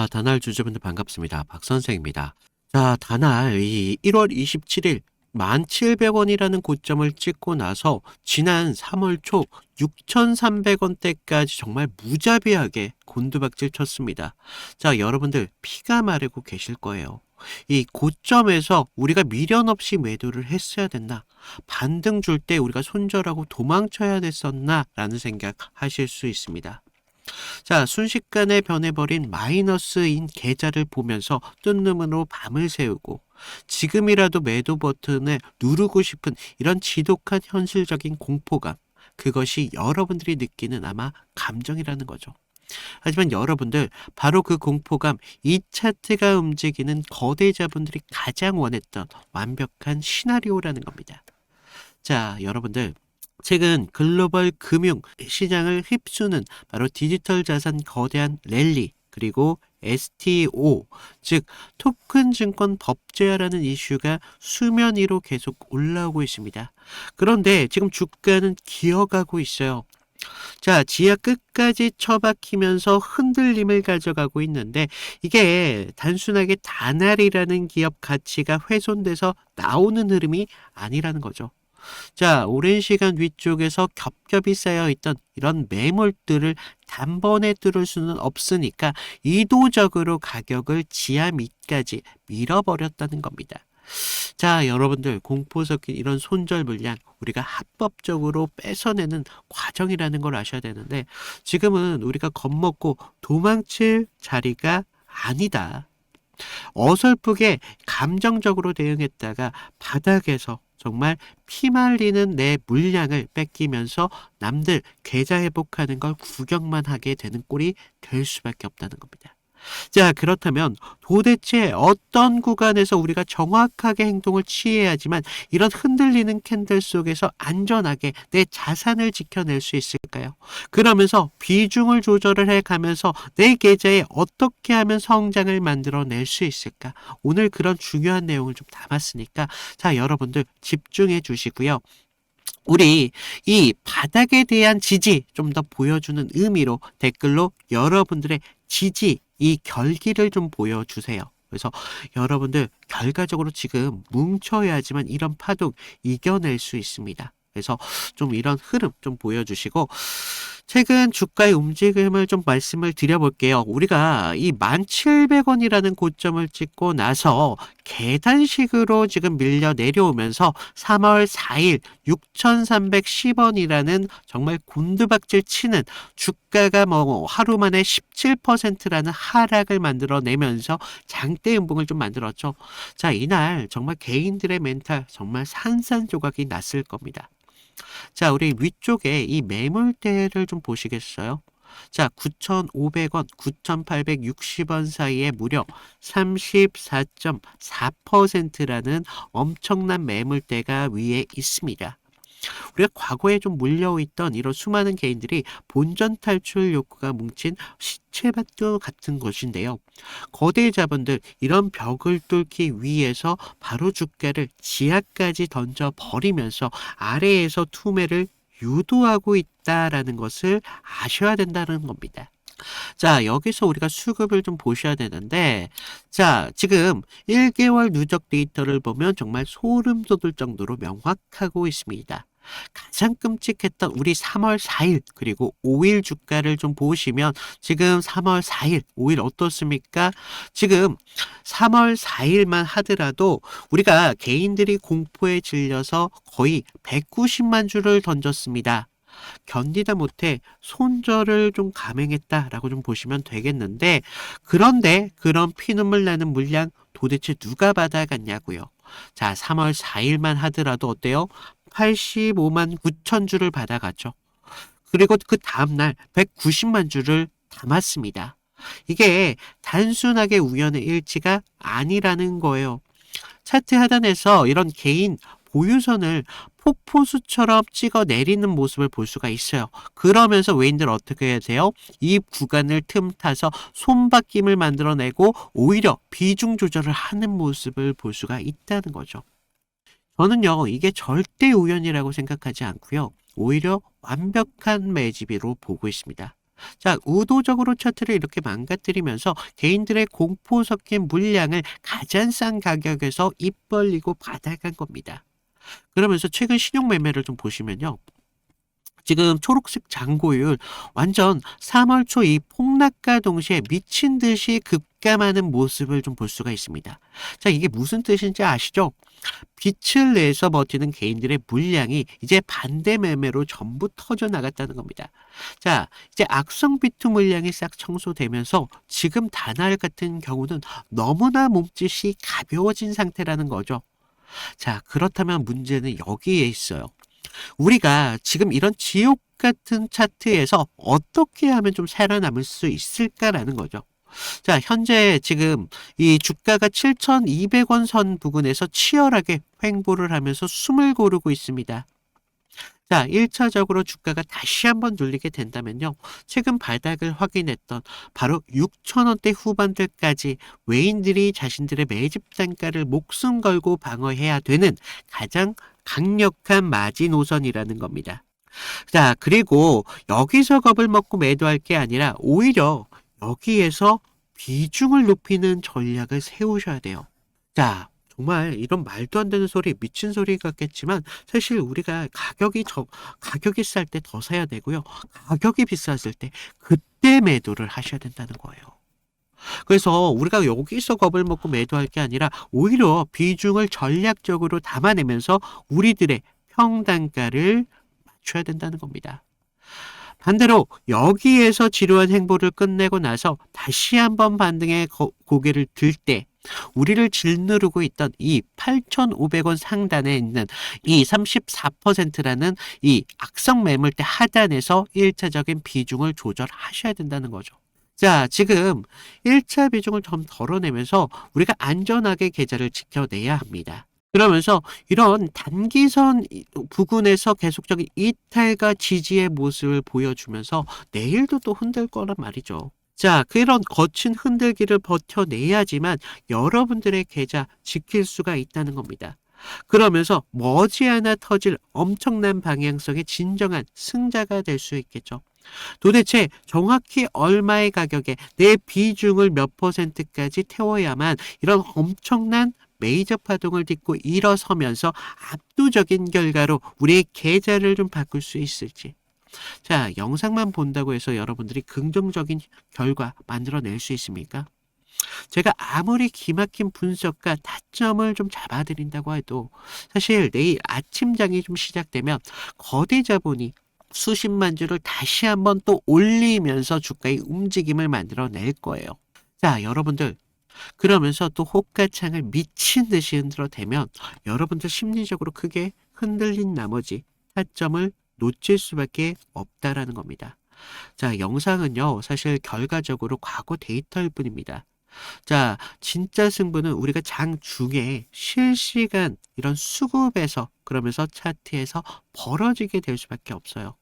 다날 주주분들 반갑습니다. 박 선생입니다. 다날 이 1월 27일 1,700원이라는 고점을 찍고 나서 지난 3월 초 6,300원대까지 정말 무자비하게 곤두박질 쳤습니다. 여러분들 피가 마르고 계실 거예요. 이 고점에서 우리가 미련 없이 매도를 했어야 됐나? 반등 줄 때 우리가 손절하고 도망쳐야 됐었나? 라는 생각 하실 수 있습니다. 순식간에 변해버린 마이너스인 계좌를 보면서 뜬 눈으로 밤을 새우고 지금이라도 매도 버튼을 누르고 싶은 이런 지독한 현실적인 공포감, 그것이 여러분들이 느끼는 아마 감정이라는 거죠. 하지만 여러분들, 바로 그 공포감, 이 차트가 움직이는 거래자분들이 가장 원했던 완벽한 시나리오라는 겁니다. 여러분들, 최근 글로벌 금융 시장을 휩쓰는 바로 디지털 자산 거대한 랠리, 그리고 STO, 즉 토큰 증권 법제화라는 이슈가 수면 위로 계속 올라오고 있습니다. 그런데 지금 주가는 기어가고 있어요. 지하 끝까지 처박히면서 흔들림을 가져가고 있는데, 이게 단순하게 다날이라는 기업 가치가 훼손돼서 나오는 흐름이 아니라는 거죠. 오랜 시간 위쪽에서 겹겹이 쌓여있던 이런 매물들을 단번에 뚫을 수는 없으니까 의도적으로 가격을 지하 밑까지 밀어버렸다는 겁니다. 여러분들, 공포 섞인 이런 손절 물량 우리가 합법적으로 뺏어내는 과정이라는 걸 아셔야 되는데, 지금은 우리가 겁먹고 도망칠 자리가 아니다. 어설프게 감정적으로 대응했다가 바닥에서 정말 피말리는 내 물량을 뺏기면서 남들 계좌 회복하는 걸 구경만 하게 되는 꼴이 될 수밖에 없다는 겁니다. 그렇다면 도대체 어떤 구간에서 우리가 정확하게 행동을 취해야지만 이런 흔들리는 캔들 속에서 안전하게 내 자산을 지켜낼 수 있을까요? 그러면서 비중을 조절을 해가면서 내 계좌에 어떻게 하면 성장을 만들어낼 수 있을까? 오늘 그런 중요한 내용을 좀 담았으니까 여러분들 집중해 주시고요. 우리 이 바닥에 대한 지지 좀 더 보여주는 의미로 댓글로 여러분들의 지지, 이 결기를 좀 보여주세요. 그래서 여러분들 결과적으로 지금 뭉쳐야지만 이런 파동 이겨낼 수 있습니다. 그래서 좀 이런 흐름 좀 보여주시고, 최근 주가의 움직임을 좀 말씀을 드려볼게요. 우리가 이 1,700원이라는 고점을 찍고 나서 계단식으로 지금 밀려 내려오면서 3월 4일 6,310원이라는 정말 곤두박질 치는, 주가가 하루 만에 17%라는 하락을 만들어내면서 장대 음봉을 좀 만들었죠. 이날 정말 개인들의 멘탈 정말 산산조각이 났을 겁니다. 우리 위쪽에 이 매물대를 좀 보시겠어요? 9,500원, 9,860원 사이에 무려 34.4%라는 엄청난 매물대가 위에 있습니다. 우리가 과거에 좀 물려있던 이런 수많은 개인들이 본전 탈출 욕구가 뭉친 시체밭도 같은 것인데요. 거대 자본들, 이런 벽을 뚫기 위해서 바로 주가를 지하까지 던져버리면서 아래에서 투매를 유도하고 있다라는 것을 아셔야 된다는 겁니다. 여기서 우리가 수급을 좀 보셔야 되는데, 지금 1개월 누적 데이터를 보면 정말 소름 돋을 정도로 명확하고 있습니다. 가장 끔찍했던 우리 3월 4일 그리고 5일 주가를 좀 보시면, 지금 3월 4일, 5일 어떻습니까? 지금 3월 4일만 하더라도 우리가 개인들이 공포에 질려서 거의 190만 주를 던졌습니다. 견디다 못해 손절을 좀 감행했다라고 좀 보시면 되겠는데, 그런데 그런 피눈물 나는 물량 도대체 누가 받아갔냐고요. 3월 4일만 하더라도 어때요? 85만 9천 주를 받아갔죠. 그리고 그 다음날 190만 주를 담았습니다. 이게 단순하게 우연의 일치가 아니라는 거예요. 차트 하단에서 이런 개인 보유선을 폭포수처럼 찍어 내리는 모습을 볼 수가 있어요. 그러면서 외인들 어떻게 해야 돼요? 이 구간을 틈타서 손바뀜을 만들어내고 오히려 비중 조절을 하는 모습을 볼 수가 있다는 거죠. 저는요, 이게 절대 우연이라고 생각하지 않고요. 오히려 완벽한 매집이로 보고 있습니다. 자, 의도적으로 차트를 이렇게 망가뜨리면서 개인들의 공포 섞인 물량을 가장 싼 가격에서 입 벌리고 받아간 겁니다. 그러면서 최근 신용 매매를 좀 보시면요. 지금 초록색 잔고율 완전 3월 초 이 폭락과 동시에 미친 듯이 급감하는 모습을 좀 볼 수가 있습니다. 자, 이게 무슨 뜻인지 아시죠? 빛을 내서 버티는 개인들의 물량이 이제 반대 매매로 전부 터져 나갔다는 겁니다. 자, 이제 악성 비트 물량이 싹 청소되면서 지금 다날 같은 경우는 너무나 몸짓이 가벼워진 상태라는 거죠. 자, 그렇다면 문제는 여기에 있어요. 우리가 지금 이런 지옥 같은 차트에서 어떻게 하면 좀 살아남을 수 있을까라는 거죠. 자, 현재 지금 이 주가가 7,200원 선 부근에서 치열하게 횡보를 하면서 숨을 고르고 있습니다. 자, 1차적으로 주가가 다시 한번 눌리게 된다면요. 최근 바닥을 확인했던 바로 6,000원대 후반대까지 외인들이 자신들의 매집 단가를 목숨 걸고 방어해야 되는 가장 강력한 마지노선이라는 겁니다. 자, 그리고 여기서 겁을 먹고 매도할 게 아니라 오히려 여기에서 비중을 높이는 전략을 세우셔야 돼요. 자, 정말 이런 말도 안 되는 소리, 미친 소리 같겠지만 사실 우리가 가격이 쌀 때 더 사야 되고요. 가격이 비쌌을 때 그때 매도를 하셔야 된다는 거예요. 그래서 우리가 여기서 겁을 먹고 매도할 게 아니라 오히려 비중을 전략적으로 담아내면서 우리들의 평단가를 맞춰야 된다는 겁니다. 반대로 여기에서 지루한 행보를 끝내고 나서 다시 한번 반등의 고개를 들 때 우리를 짓누르고 있던 이 8,500원 상단에 있는 이 34%라는 이 악성 매물대 하단에서 1차적인 비중을 조절하셔야 된다는 거죠. 자, 지금 1차 비중을 좀 덜어내면서 우리가 안전하게 계좌를 지켜내야 합니다. 그러면서 이런 단기선 부근에서 계속적인 이탈과 지지의 모습을 보여주면서 내일도 또 흔들 거란 말이죠. 자, 그런 거친 흔들기를 버텨내야지만 여러분들의 계좌 지킬 수가 있다는 겁니다. 그러면서 머지않아 터질 엄청난 방향성의 진정한 승자가 될 수 있겠죠. 도대체 정확히 얼마의 가격에 내 비중을 몇 %까지 태워야만 이런 엄청난 메이저 파동을 딛고 일어서면서 압도적인 결과로 우리의 계좌를 좀 바꿀 수 있을지. 자, 영상만 본다고 해서 여러분들이 긍정적인 결과 만들어낼 수 있습니까? 제가 아무리 기막힌 분석과 타점을 좀 잡아드린다고 해도 사실 내일 아침장이 좀 시작되면 거대 자본이 수십만 주를 다시 한번 또 올리면서 주가의 움직임을 만들어낼 거예요. 자, 여러분들 그러면서 또 호가창을 미친 듯이 흔들어대면 여러분들 심리적으로 크게 흔들린 나머지 타점을 놓칠 수밖에 없다라는 겁니다. 자, 영상은요, 사실 결과적으로 과거 데이터일 뿐입니다. 자, 진짜 승부는 우리가 장중에 실시간 이런 수급에서 그러면서 차트에서 벌어지게 될 수밖에 없어요.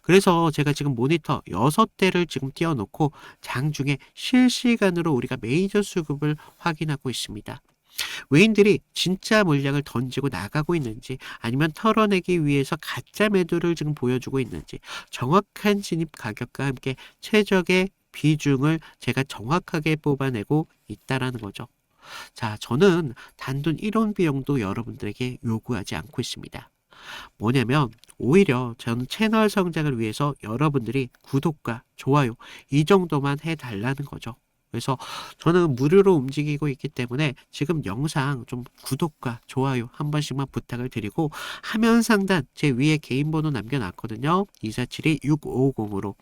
그래서 제가 지금 모니터 6대를 지금 띄워놓고 장중에 실시간으로 우리가 메이저 수급을 확인하고 있습니다. 외인들이 진짜 물량을 던지고 나가고 있는지 아니면 털어내기 위해서 가짜 매도를 지금 보여주고 있는지 정확한 진입 가격과 함께 최적의 비중을 제가 정확하게 뽑아내고 있다라는 거죠. 자, 저는 단돈 1원 비용도 여러분들에게 요구하지 않고 있습니다. 뭐냐면 오히려 저는 채널 성장을 위해서 여러분들이 구독과 좋아요 이 정도만 해달라는 거죠. 그래서 저는 무료로 움직이고 있기 때문에 지금 영상 좀 구독과 좋아요 한 번씩만 부탁을 드리고 화면 상단 제 위에 개인 번호 남겨놨거든요. 2472-6550으로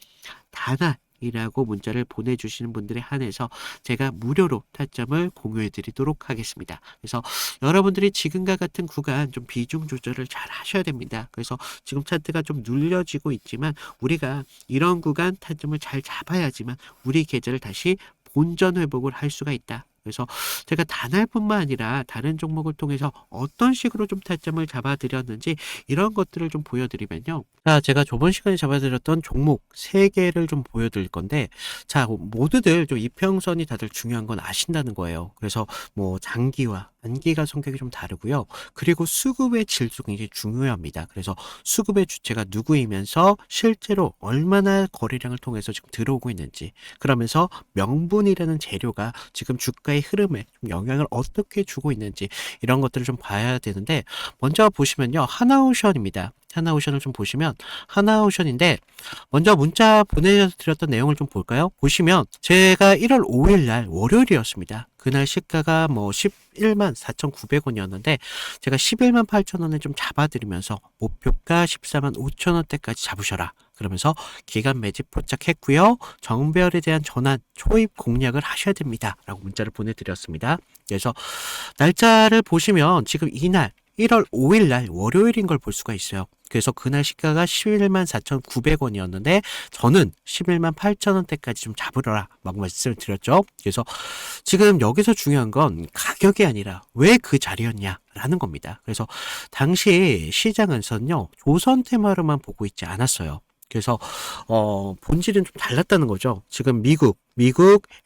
다나이라고 문자를 보내주시는 분들에 한해서 제가 무료로 타점을 공유해 드리도록 하겠습니다. 그래서 여러분들이 지금과 같은 구간 좀 비중 조절을 잘 하셔야 됩니다. 그래서 지금 차트가 좀 눌려지고 있지만 우리가 이런 구간 타점을 잘 잡아야지만 우리 계좌를 다시 본전 회복을 할 수가 있다. 그래서 제가 단알뿐만 아니라 다른 종목을 통해서 어떤 식으로 좀 타점을 잡아드렸는지 이런 것들을 좀 보여드리면요. 자, 제가 저번 시간에 잡아드렸던 종목 3개를 좀 보여드릴 건데, 자, 모두들 좀 이평선이 다들 중요한 건 아신다는 거예요. 그래서 뭐 장기화, 단기가 성격이 좀 다르고요. 그리고 수급의 질도 굉장히 중요합니다. 그래서 수급의 주체가 누구이면서 실제로 얼마나 거래량을 통해서 지금 들어오고 있는지, 그러면서 명분이라는 재료가 지금 주가의 흐름에 좀 영향을 어떻게 주고 있는지, 이런 것들을 좀 봐야 되는데, 먼저 보시면요, 하나오션입니다. 하나오션을 좀 보시면, 하나오션인데 먼저 문자 보내드렸던 내용을 좀 볼까요? 보시면 제가 1월 5일 날 월요일이었습니다. 그날 시가가 뭐 11만 4,900원이었는데 제가 11만 8천원에 좀 잡아드리면서 목표가 14만 5천원대까지 잡으셔라, 그러면서 기간 매집 포착했고요. 정배열에 대한 전환 초입 공략을 하셔야 됩니다 라고 문자를 보내드렸습니다. 그래서 날짜를 보시면 지금 이날 1월 5일 날 월요일인 걸 볼 수가 있어요. 그래서 그날 시가가 11만 4,900원이었는데 저는 11만 8천원대까지 좀 잡으라 라고 말씀을 드렸죠. 그래서 지금 여기서 중요한 건 가격이 아니라 왜 그 자리였냐라는 겁니다. 그래서 당시 시장에서는요, 조선 테마로만 보고 있지 않았어요. 그래서 본질은 좀 달랐다는 거죠. 지금 미국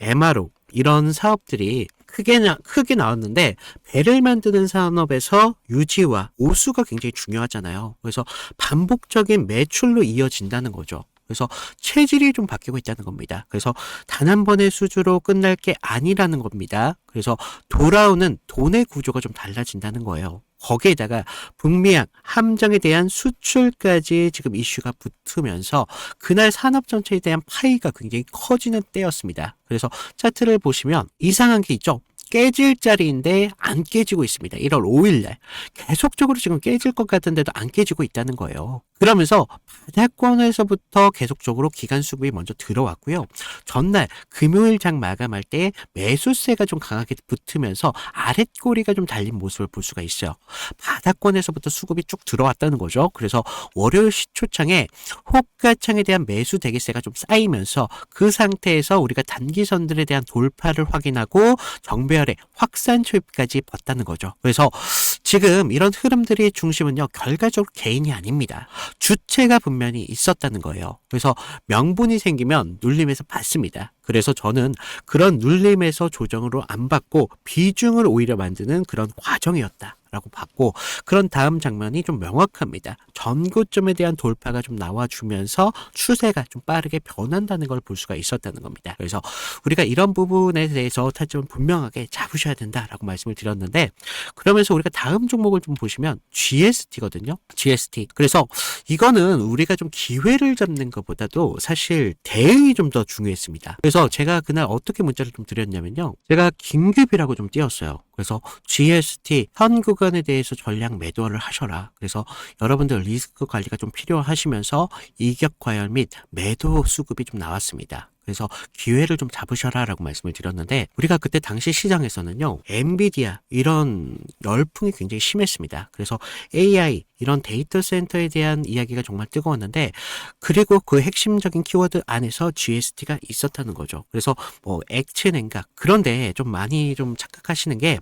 MRO 이런 사업들이 크게 나왔는데, 배를 만드는 산업에서 유지와 오수가 굉장히 중요하잖아요. 그래서 반복적인 매출로 이어진다는 거죠. 그래서 체질이 좀 바뀌고 있다는 겁니다. 그래서 단 한 번의 수주로 끝날 게 아니라는 겁니다. 그래서 돌아오는 돈의 구조가 좀 달라진다는 거예요. 거기에다가 북미양 함정에 대한 수출까지 지금 이슈가 붙으면서 그날 산업 전체에 대한 파이가 굉장히 커지는 때였습니다. 그래서 차트를 보시면 이상한 게 있죠. 깨질 자리인데 안 깨지고 있습니다. 1월 5일 날 계속적으로 지금 깨질 것 같은데도 안 깨지고 있다는 거예요. 그러면서 바닥권에서부터 계속적으로 기간 수급이 먼저 들어왔고요. 전날 금요일 장 마감할 때 매수세가 좀 강하게 붙으면서 아랫꼬리가 좀 달린 모습을 볼 수가 있어요. 바닥권에서부터 수급이 쭉 들어왔다는 거죠. 그래서 월요일 시초창에 호가창에 대한 매수 대기세가 좀 쌓이면서 그 상태에서 우리가 단기선들에 대한 돌파를 확인하고 정배열의 확산 초입까지 봤다는 거죠. 그래서 지금 이런 흐름들의 중심은요, 결과적으로 개인이 아닙니다. 주체가 분명히 있었다는 거예요. 그래서 명분이 생기면 눌림에서 받습니다. 그래서 저는 그런 눌림에서 조정으로 안 받고 비중을 오히려 만드는 그런 과정이었다 라고 봤고, 그런 다음 장면이 좀 명확합니다. 전고점에 대한 돌파가 좀 나와주면서 추세가 좀 빠르게 변한다는 걸 볼 수가 있었다는 겁니다. 그래서 우리가 이런 부분에 대해서 타점을 분명하게 잡으셔야 된다라고 말씀을 드렸는데, 그러면서 우리가 다음 종목을 좀 보시면 GST거든요. GST. 그래서 이거는 우리가 좀 기회를 잡는 것보다도 사실 대응이 좀 더 중요했습니다. 그래서 제가 그날 어떻게 문자를 좀 드렸냐면요, 제가 긴급이라고 좀 띄웠어요. 그래서 GST 현 구간에 대해서 전량 매도를 하셔라. 그래서 여러분들 리스크 관리가 좀 필요하시면서 이격 과열 및 매도 수급이 좀 나왔습니다. 그래서 기회를 좀 잡으셔라 라고 말씀을 드렸는데, 우리가 그때 당시 시장에서는요, 엔비디아 이런 열풍이 굉장히 심했습니다. 그래서 AI 이런 데이터 센터에 대한 이야기가 정말 뜨거웠는데, 그리고 그 핵심적인 키워드 안에서 GST가 있었다는 거죠. 그래서 뭐 액체 냉각, 그런데 좀 많이 좀 착각하시는 게,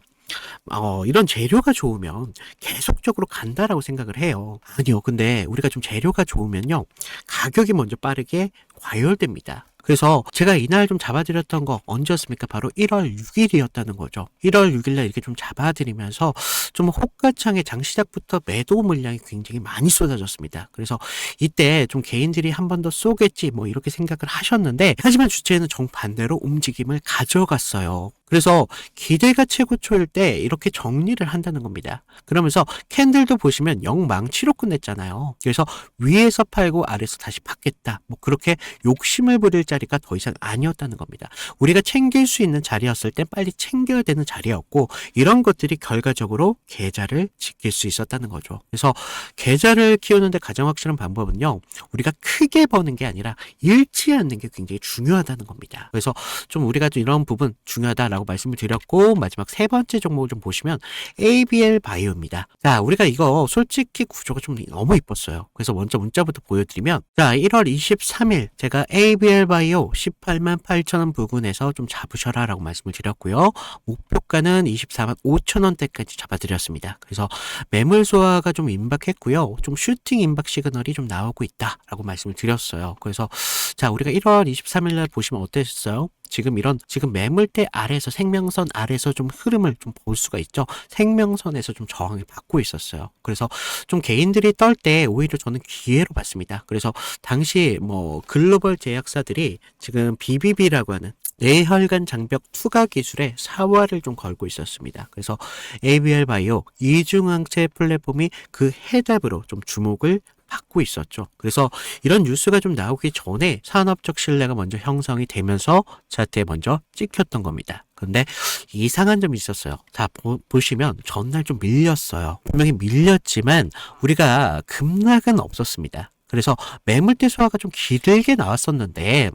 이런 재료가 좋으면 계속적으로 간다라고 생각을 해요. 아니요. 근데 우리가 좀 재료가 좋으면요, 가격이 먼저 빠르게 과열됩니다. 그래서 제가 이날 좀 잡아드렸던 거 언제였습니까? 바로 1월 6일이었다는 거죠. 1월 6일날 이렇게 좀 잡아드리면서 좀 호가창에 장시작부터 매도 물량이 굉장히 많이 쏟아졌습니다. 그래서 이때 좀 개인들이 한 번 더 쏘겠지 뭐 이렇게 생각을 하셨는데, 하지만 주체는 정반대로 움직임을 가져갔어요. 그래서 기대가 최고초일 때 이렇게 정리를 한다는 겁니다. 그러면서 캔들도 보시면 영망치로 끝냈잖아요. 그래서 위에서 팔고 아래에서 다시 받겠다, 뭐 그렇게 욕심을 부릴 자리가 더 이상 아니었다는 겁니다. 우리가 챙길 수 있는 자리였을 때 빨리 챙겨야 되는 자리였고, 이런 것들이 결과적으로 계좌를 지킬 수 있었다는 거죠. 그래서 계좌를 키우는데 가장 확실한 방법은요, 우리가 크게 버는 게 아니라 잃지 않는 게 굉장히 중요하다는 겁니다. 그래서 좀 우리가 좀 이런 부분 중요하다라고 말씀을 드렸고, 마지막 세 번째 종목을 좀 보시면 ABL 바이오입니다. 자, 우리가 이거 솔직히 구조가 좀 너무 이뻤어요. 그래서 먼저 문자부터 보여드리면, 자, 1월 23일 제가 ABL 바이오 18만 8천원 부근에서 좀 잡으셔라 라고 말씀을 드렸고요. 목표가는 24만 5천원대까지 잡아드렸습니다. 그래서 매물 소화가 좀 임박했고요. 좀 슈팅 임박 시그널이 좀 나오고 있다 라고 말씀을 드렸어요. 그래서 자, 우리가 1월 23일 날 보시면 어땠어요? 지금 매물대 아래에서 생명선 아래에서 좀 흐름을 좀 볼 수가 있죠. 생명선에서 좀 저항을 받고 있었어요. 그래서 좀 개인들이 떨 때 오히려 저는 기회로 봤습니다. 그래서 당시 뭐 글로벌 제약사들이 지금 BBB라고 하는 뇌혈관 장벽 투과 기술에 사활을 좀 걸고 있었습니다. 그래서 ABL 바이오 이중항체 플랫폼이 그 해답으로 좀 주목을 받고 있었죠. 그래서 이런 뉴스가 좀 나오기 전에 산업적 신뢰가 먼저 형성이 되면서 차트에 먼저 찍혔던 겁니다. 근데 이상한 점이 있었어요. 자, 보시면 전날 좀 밀렸어요. 분명히 밀렸지만 우리가 급락은 없었습니다. 그래서 매물대 소화가 좀 길게 나왔었는데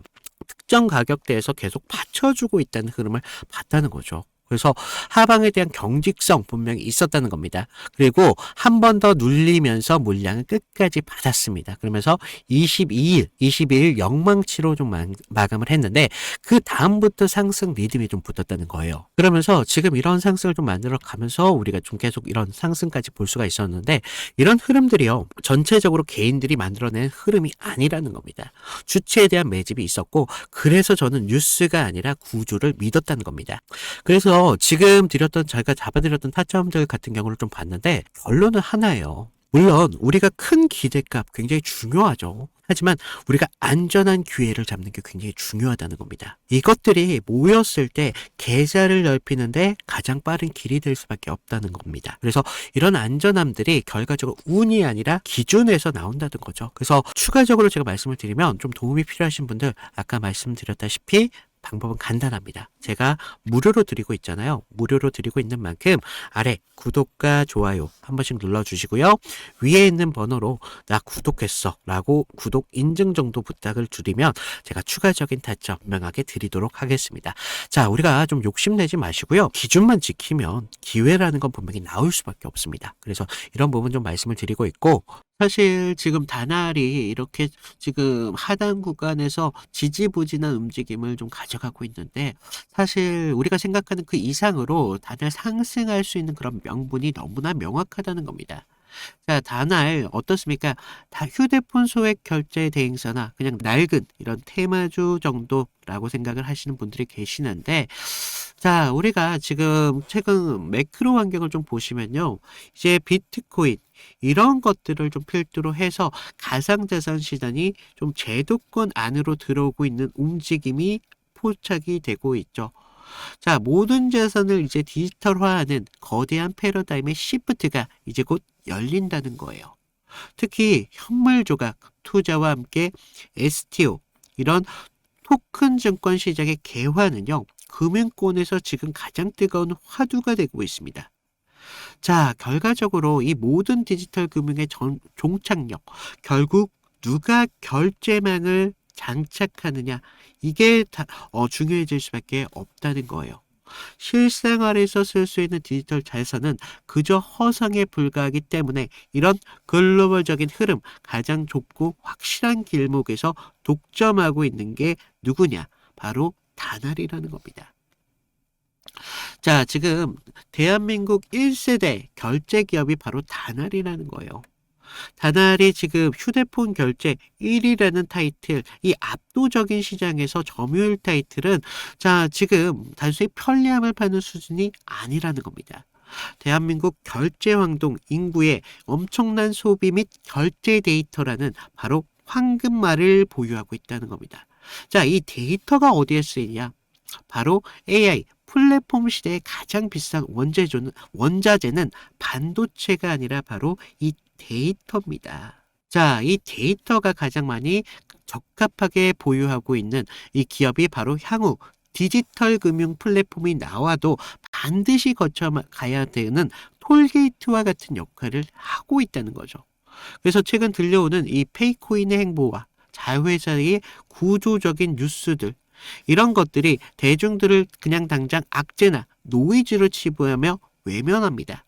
특정 가격대에서 계속 받쳐주고 있다는 흐름을 봤다는 거죠. 그래서 하방에 대한 경직성 분명히 있었다는 겁니다. 그리고 한 번 더 눌리면서 물량을 끝까지 받았습니다. 그러면서 22일 영망치로 좀 마감을 했는데 그 다음부터 상승 리듬이 좀 붙었다는 거예요. 그러면서 지금 이런 상승을 좀 만들어 가면서 우리가 좀 계속 이런 상승까지 볼 수가 있었는데 이런 흐름들이요. 전체적으로 개인들이 만들어낸 흐름이 아니라는 겁니다. 주체에 대한 매집이 있었고 그래서 저는 뉴스가 아니라 구조를 믿었다는 겁니다. 그래서 지금 제가 잡아드렸던 타점들 같은 경우를 좀 봤는데 결론은 하나예요. 물론 우리가 큰 기대값 굉장히 중요하죠. 하지만 우리가 안전한 기회를 잡는 게 굉장히 중요하다는 겁니다. 이것들이 모였을 때 계좌를 넓히는데 가장 빠른 길이 될 수밖에 없다는 겁니다. 그래서 이런 안전함들이 결과적으로 운이 아니라 기준에서 나온다는 거죠. 그래서 추가적으로 제가 말씀을 드리면 좀 도움이 필요하신 분들 아까 말씀드렸다시피 방법은 간단합니다. 제가 무료로 드리고 있잖아요. 무료로 드리고 있는 만큼 아래 구독과 좋아요 한 번씩 눌러주시고요. 위에 있는 번호로 나 구독했어 라고 구독 인증 정도 부탁을 드리면 제가 추가적인 타점 분명하게 드리도록 하겠습니다. 자, 우리가 좀 욕심내지 마시고요. 기준만 지키면 기회라는 건 분명히 나올 수밖에 없습니다. 그래서 이런 부분 좀 말씀을 드리고 있고 사실 지금 다날이 이렇게 지금 하단 구간에서 지지부진한 움직임을 좀 가져가고 있는데 사실 우리가 생각하는 그 이상으로 다들 상승할 수 있는 그런 명분이 너무나 명확하다는 겁니다. 자, 다날 어떻습니까? 다 휴대폰 소액 결제 대행사나 그냥 낡은 이런 테마주 정도라고 생각을 하시는 분들이 계시는데 자, 우리가 지금 최근 매크로 환경을 좀 보시면요. 이제 비트코인 이런 것들을 좀 필두로 해서 가상자산 시장이 좀 제도권 안으로 들어오고 있는 움직임이 포착이 되고 있죠. 자, 모든 자산을 이제 디지털화하는 거대한 패러다임의 시프트가 이제 곧 열린다는 거예요. 특히 현물 조각 투자와 함께 STO 이런 토큰 증권 시장의 개화는요. 금융권에서 지금 가장 뜨거운 화두가 되고 있습니다. 자, 결과적으로 이 모든 디지털 금융의 종착역, 결국 누가 결제망을 장착하느냐, 이게 중요해질 수밖에 없다는 거예요. 실생활에서 쓸 수 있는 디지털 자산은 그저 허상에 불과하기 때문에 이런 글로벌적인 흐름, 가장 좁고 확실한 길목에서 독점하고 있는 게 누구냐? 바로 다날이라는 겁니다. 자, 지금 대한민국 1세대 결제 기업이 바로 다날이라는 거예요. 다날이 지금 휴대폰 결제 1위라는 타이틀, 이 압도적인 시장에서 점유율 타이틀은 자, 지금 단순히 편리함을 파는 수준이 아니라는 겁니다. 대한민국 결제 황동 인구의 엄청난 소비 및 결제 데이터라는 바로 황금말을 보유하고 있다는 겁니다. 자, 이 데이터가 어디에 쓰이냐? 바로 AI 플랫폼 시대의 가장 비싼 원자재는 반도체가 아니라 바로 이 데이터입니다. 자, 이 데이터가 가장 많이 적합하게 보유하고 있는 이 기업이 바로 향후 디지털 금융 플랫폼이 나와도 반드시 거쳐가야 되는 톨게이트와 같은 역할을 하고 있다는 거죠. 그래서 최근 들려오는 이 페이코인의 행보와 자회사의 구조적인 뉴스들 이런 것들이 대중들을 그냥 당장 악재나 노이즈로 치부하며 외면합니다.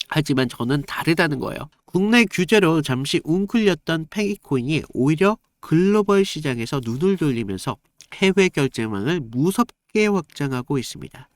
하지만 저는 다르다는 거예요. 국내 규제로 잠시 웅크렸던 페이코인이 오히려 글로벌 시장에서 눈을 돌리면서 해외 결제망을 무섭게 확장하고 있습니다.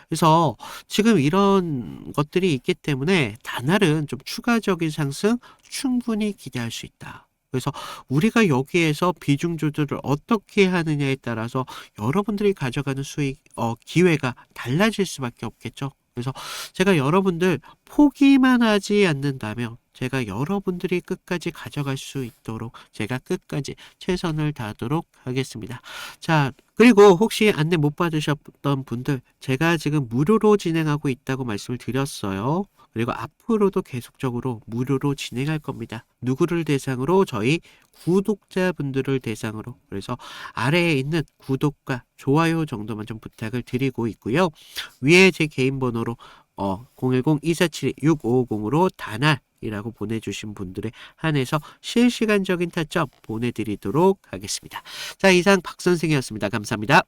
그래서 지금 이런 것들이 있기 때문에 다날은 좀 추가적인 상승 충분히 기대할 수 있다. 그래서 우리가 여기에서 비중 조절을 어떻게 하느냐에 따라서 여러분들이 가져가는 수익, 기회가 달라질 수밖에 없겠죠. 그래서 제가 여러분들 포기만 하지 않는다면 제가 여러분들이 끝까지 가져갈 수 있도록 제가 끝까지 최선을 다하도록 하겠습니다. 자, 그리고 혹시 안내 못 받으셨던 분들, 제가 지금 무료로 진행하고 있다고 말씀을 드렸어요. 그리고 앞으로도 계속적으로 무료로 진행할 겁니다. 누구를 대상으로? 저희 구독자분들을 대상으로. 그래서 아래에 있는 구독과 좋아요 정도만 좀 부탁을 드리고 있고요. 위에 제 개인 번호로 010-2472-6550으로 다날이라고 보내주신 분들에 한해서 실시간적인 타점 보내드리도록 하겠습니다. 자, 이상 박 선생이었습니다. 감사합니다.